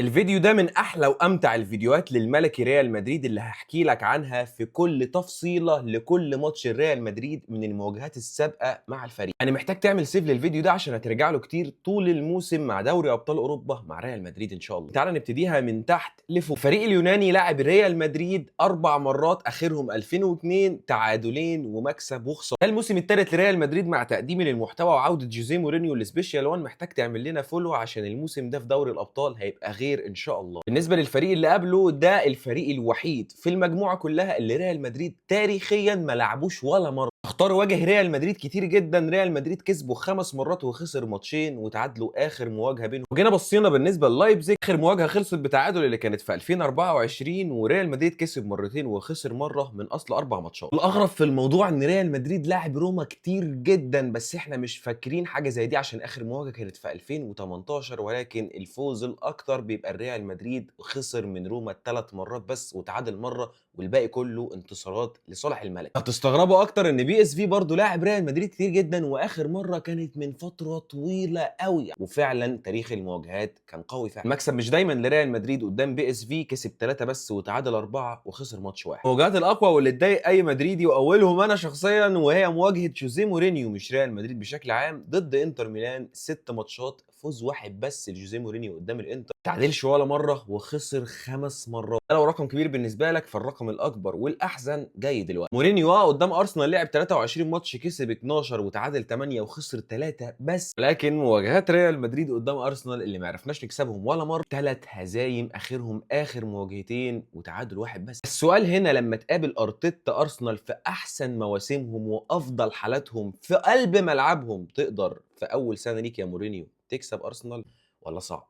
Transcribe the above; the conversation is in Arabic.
الفيديو ده من احلى وامتع الفيديوهات للملكي ريال مدريد اللي هحكي لك عنها في كل تفصيله لكل ماتش ريال مدريد من المواجهات السابقه مع الفريق. انا محتاج تعمل سيف للفيديو ده عشان هترجع له كتير طول الموسم مع دوري ابطال اوروبا مع ريال مدريد ان شاء الله. تعال نبتديها من تحت لفوق. الفريق اليوناني لاعب ريال مدريد 4 مرات، اخرهم 2002، تعادلين ومكسب وخساره. ده الموسم الثالث لريال مدريد مع تقديمي للمحتوى وعوده جوزيه مورينيو لسبيشال 1. محتاج تعمل لنا فولو عشان الموسم ده في دوري الابطال هيبقى غير ان شاء الله. بالنسبه للفريق اللي قبله، ده الفريق الوحيد في المجموعه كلها اللي ريال مدريد تاريخيا ما لعبوش ولا مره. اختار واجه ريال مدريد كتير جدا. ريال مدريد كسبه 5 مرات وخسر ماتشين وتعادلوا اخر مواجهه بينهم. وجينا بصينا بالنسبه للايبزيج، اخر مواجهه خلصت بتعادل اللي كانت في 2024، وريال مدريد كسب مرتين وخسر مره من اصل 4 ماتشات. الاغرب في الموضوع ان ريال مدريد لاعب روما كتير جدا، بس احنا مش فاكرين حاجه زي دي عشان اخر مواجهه كانت في 2018. ولكن الفوز الاكتر بيبقى الريال مدريد خسر من روما 3 مرات بس وتعادل مره، والباقي كله انتصارات لصالح الملك. هتستغربوا اكتر ان بي اس في برضه لاعب ريال مدريد كتير جدا، واخر مره كانت من فتره طويله قوي. وفعلا تاريخ المواجهات كان قوي فعلا. المكسب مش دايما لريال مدريد قدام بي اس في، كسب 3 بس وتعادل 4 وخسر ماتش واحد. المواجهات الاقوى واللي تضايق اي مدريدي واولهم انا شخصيا، وهي مواجهه جوزيه مورينيو مش ريال مدريد بشكل عام ضد انتر ميلان. 6 ماتشات، فوز واحد بس لجوزيه مورينيو قدام الانتر، تعادلش ولا مره وخسر 5 مرات. ده لو رقم كبير بالنسبه لك، فالرقم الاكبر والاحزن جاي دلوقتي. مورينيو قدام ارسنال لعب 23 ماتش، كسب 12 وتعادل 8 وخسر 3 بس. لكن مواجهات ريال مدريد قدام ارسنال اللي ما عرفناش نكسبهم ولا مره، 3 هزايم اخرهم اخر مواجهتين وتعادل واحد بس. السؤال هنا، لما تقابل ارتيتا ارسنال في احسن مواسمهم وافضل حالاتهم في قلب ملعبهم، تقدر في اول سنه ليك يا مورينيو تكسب ارسنال ولا صعب؟